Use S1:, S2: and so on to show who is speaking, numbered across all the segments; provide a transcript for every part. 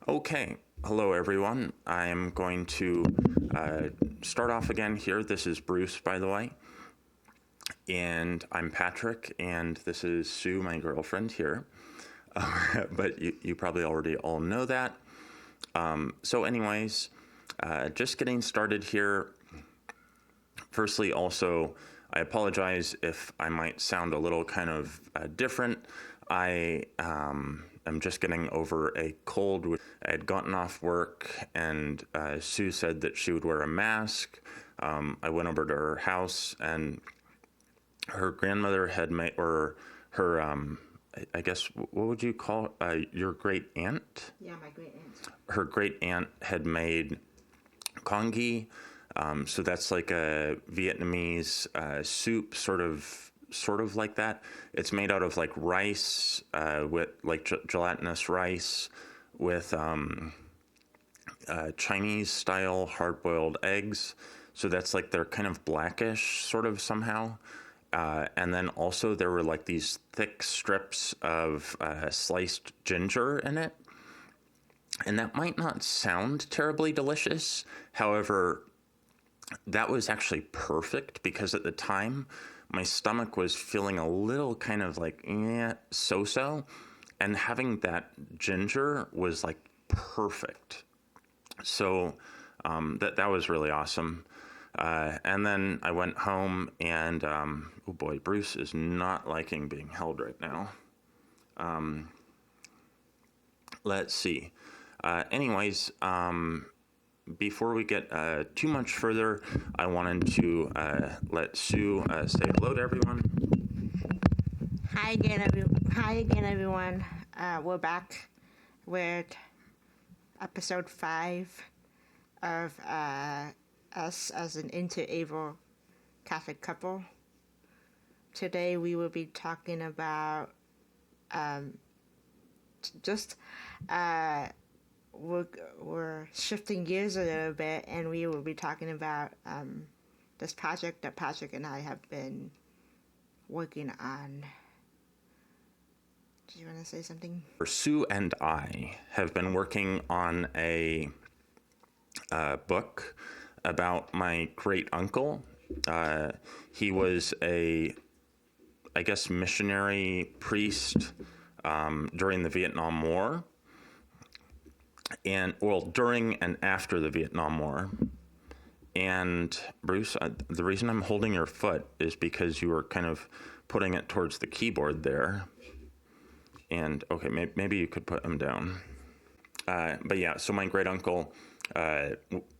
S1: Okay, hello everyone. I am going to start off again here. This is Bruce, by the way, and I'm Patrick, and this is Sue, my girlfriend here. But you probably already all know that. So anyways, just getting started here. Firstly, also, I apologize if I might sound a little kind of different. I am just getting over a cold. I had gotten off work, and Sue said that she would wear a mask. I went over to her house, and her grandmother had made, or her, I guess, what would you call your great aunt?
S2: Yeah, my great aunt.
S1: Her great aunt had made congee. So that's like a Vietnamese soup, sort of like that. It's made out of like rice, with like gelatinous rice with Chinese style hard-boiled eggs. So that's like they're kind of blackish sort of somehow. And then also there were like these thick strips of sliced ginger in it. And that might not sound terribly delicious. However, that was actually perfect because at the time my stomach was feeling a little kind of like so-so, and having that ginger was like perfect. So that was really awesome. And then I went home, and oh boy, Bruce is not liking being held right now. Let's see. Anyways, before we get too much further, I wanted to let Sue say hello to everyone.
S2: Hi again, everyone. We're back with episode 5 of us as an interabled Catholic couple. Today we will be talking about we're shifting gears a little bit, and we will be talking about this project that Patrick and I have been working on. Do you want to say something?
S1: Sue and I have been working on a book about my great uncle. He was I guess, missionary priest during the Vietnam War. During and after the Vietnam War. And Bruce, the reason I'm holding your foot is because you were kind of putting it towards the keyboard there. And okay, maybe you could put them down. But yeah, so my great uncle,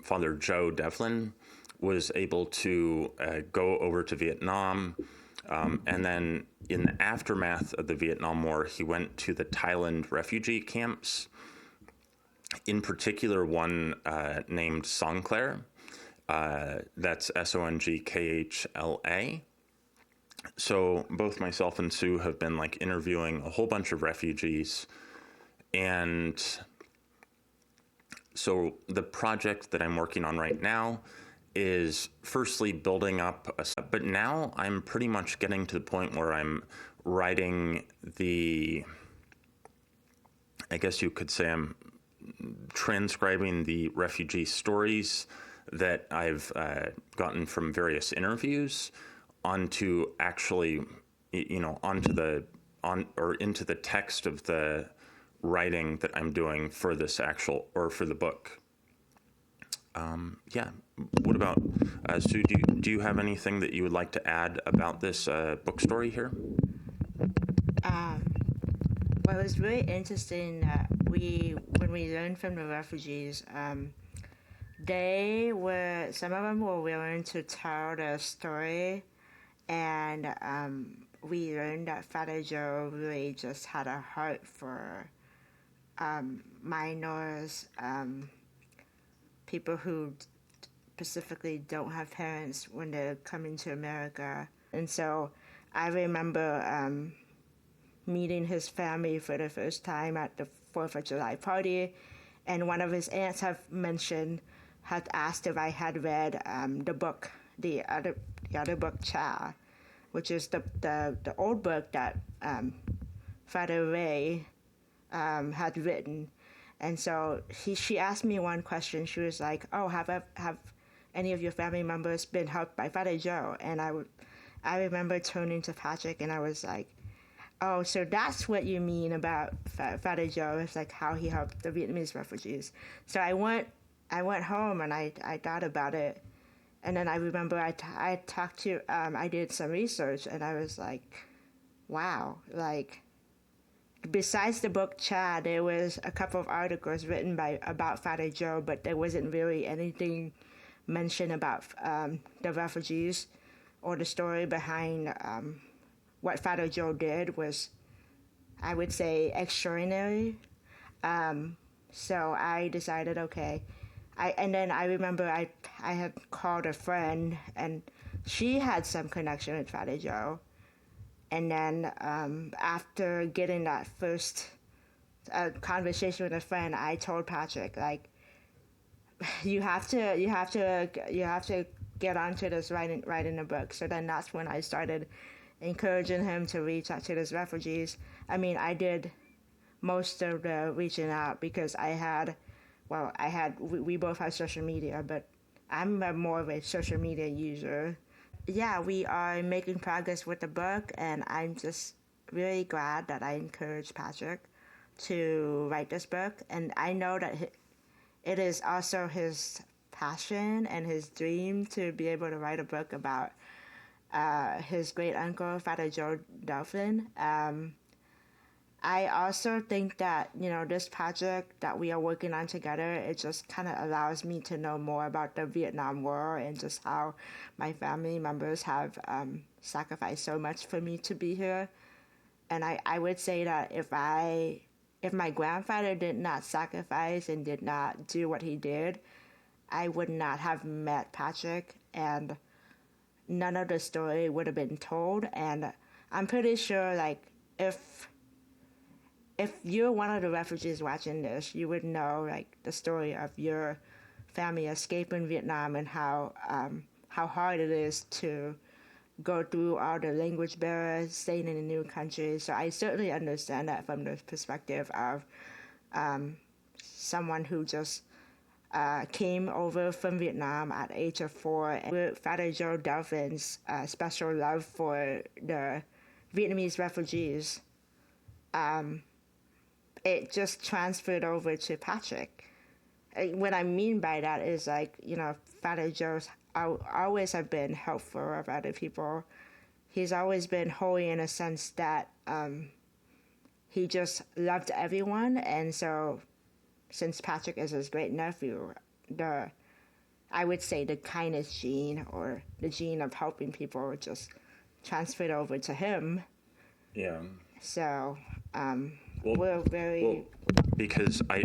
S1: Father Joe Devlin, was able to go over to Vietnam. And then in the aftermath of the Vietnam War, he went to the Thailand refugee camps. In particular, one named Songkhla, that's Songkhla. So both myself and Sue have been like interviewing a whole bunch of refugees. And so the project that I'm working on right now is firstly building up but now I'm pretty much getting to the point where I'm writing I guess you could say I'm transcribing the refugee stories that I've gotten from various interviews onto actually, into the text of the writing that I'm doing for this for the book. Yeah. What about Sue? Do you have anything that you would like to add about this book story here?
S2: Well, it was really interesting that when we learned from the refugees, some of them were willing to tell their story, and we learned that Father Joe really just had a heart for minors, people who specifically don't have parents when they're coming to America. And so I remember meeting his family for the first time at the 4th of July party, and one of his aunts had asked if I had read the book, the other book, Cha, which is the old book that Father Ray had written. And so she asked me one question. She was like, "Oh, have any of your family members been helped by Father Joe?" And I remember turning to Patrick and I was like, "Oh, so that's what you mean about Father Joe? It's like how he helped the Vietnamese refugees." So I went home and I thought about it, and then I remember I talked to I did some research and I was like, "Wow!" Like, besides the book Chad, there was a couple of articles written about Father Joe, but there wasn't really anything mentioned about the refugees or the story behind what Father Joe did was, I would say, extraordinary. So I decided, okay. And then I remember I had called a friend, and she had some connection with Father Joe. And then after getting that first conversation with a friend, I told Patrick, like, you have to get onto this writing a book. So then that's when I started encouraging him to reach out to those refugees. I mean, I did most of the reaching out because we both had social media, but I'm more of a social media user. Yeah, we are making progress with the book, and I'm just really glad that I encouraged Patrick to write this book. And I know that it is also his passion and his dream to be able to write a book about his great uncle, Father Joe Devlin. I also think that, this project that we are working on together, it just kind of allows me to know more about the Vietnam War and just how my family members have sacrificed so much for me to be here. And I would say that if my grandfather did not sacrifice and did not do what he did, I would not have met Patrick, and none of the story would have been told. And I'm pretty sure, like, if you're one of the refugees watching this, you would know, like, the story of your family escaping Vietnam and how hard it is to go through all the language barriers, staying in a new country. So I certainly understand that from the perspective of someone who just came over from Vietnam at the age of 4. And with Father Joe Devlin's special love for the Vietnamese refugees, it just transferred over to Patrick. What I mean by that is, like, Father Joe's always have been helpful of other people. He's always been holy in a sense that he just loved everyone. And so since Patrick is his great nephew, I would say the kindness gene, or the gene of helping people, just transferred over to him.
S1: Yeah.
S2: So
S1: well, because I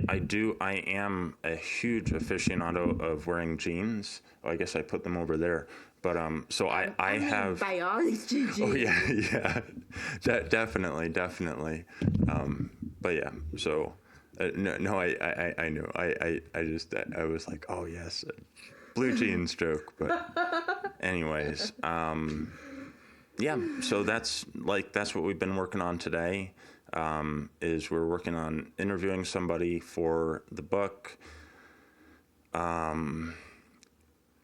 S1: am a huge aficionado of wearing jeans. Well, I guess I put them over there. But so I have
S2: buy all these jeans.
S1: Oh yeah. Definitely. But yeah, so no, I knew. I was like, oh yes, blue jeans joke. But anyways, yeah. So that's what we've been working on today. Is we're working on interviewing somebody for the book.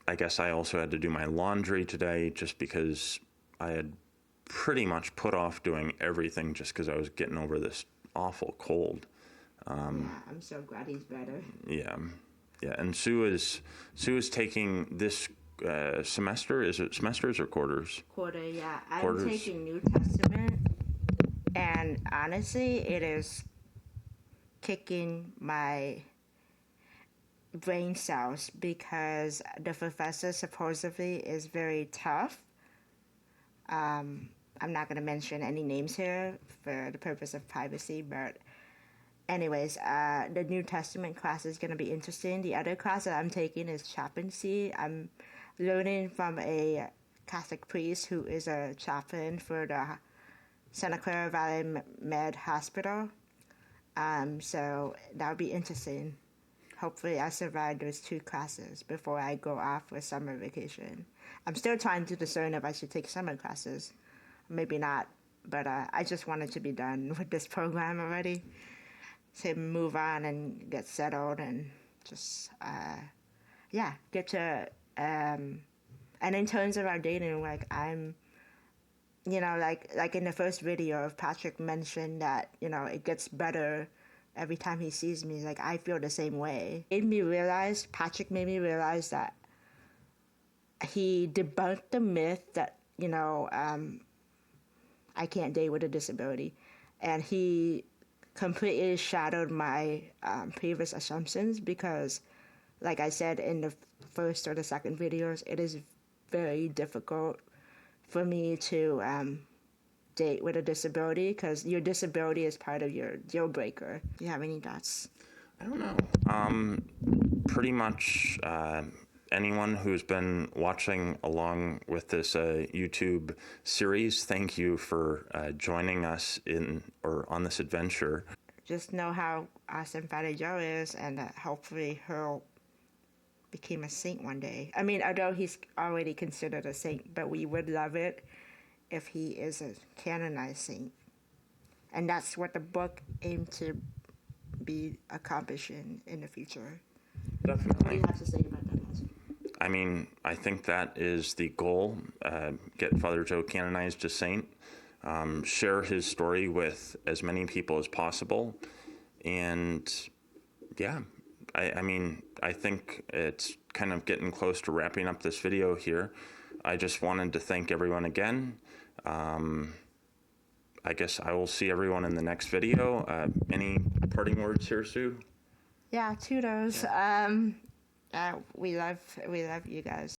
S1: I guess I also had to do my laundry today just because I had pretty much put off doing everything just because I was getting over this awful cold.
S2: Yeah, I'm so glad he's better.
S1: Yeah. And Sue is taking this semester. Is it semesters or quarters?
S2: Quarter, yeah.
S1: Quarters.
S2: I'm taking New Testament, and honestly, it is kicking my brain cells because the professor supposedly is very tough. I'm not going to mention any names here for the purpose of privacy, but anyways, the New Testament class is going to be interesting. The other class that I'm taking is chaplaincy. I'm learning from a Catholic priest who is a chaplain for the Santa Clara Valley Med Hospital. So that'll be interesting. Hopefully I survive those 2 classes before I go off for summer vacation. I'm still trying to discern if I should take summer classes. Maybe not, but I just wanted to be done with this program already. to move on and get settled and just get to and in terms of our dating, like I'm, like in the first video, Patrick mentioned that it gets better every time he sees me. Like I feel the same way. Patrick made me realize that he debunked the myth that I can't date with a disability, and he completely shadowed my previous assumptions because, like I said in the first or the second videos, it is very difficult for me to date with a disability because your disability is part of your deal breaker. Do you have any thoughts?
S1: I don't know. Pretty much anyone who's been watching along with this YouTube series, thank you for joining us on this adventure.
S2: Just know how awesome Father Joe is, and hopefully he'll become a saint one day. I mean, although he's already considered a saint, but we would love it if he is a canonized saint. And that's what the book aimed to be accomplishing in the future.
S1: Definitely.
S2: What do you have to say about that?
S1: I mean, I think that is the goal. Get Father Joe canonized as saint. Share his story with as many people as possible. And yeah, I mean, I think it's kind of getting close to wrapping up this video here. I just wanted to thank everyone again. I guess I will see everyone in the next video. Any parting words here, Sue?
S2: Yeah, toodles. We love you guys.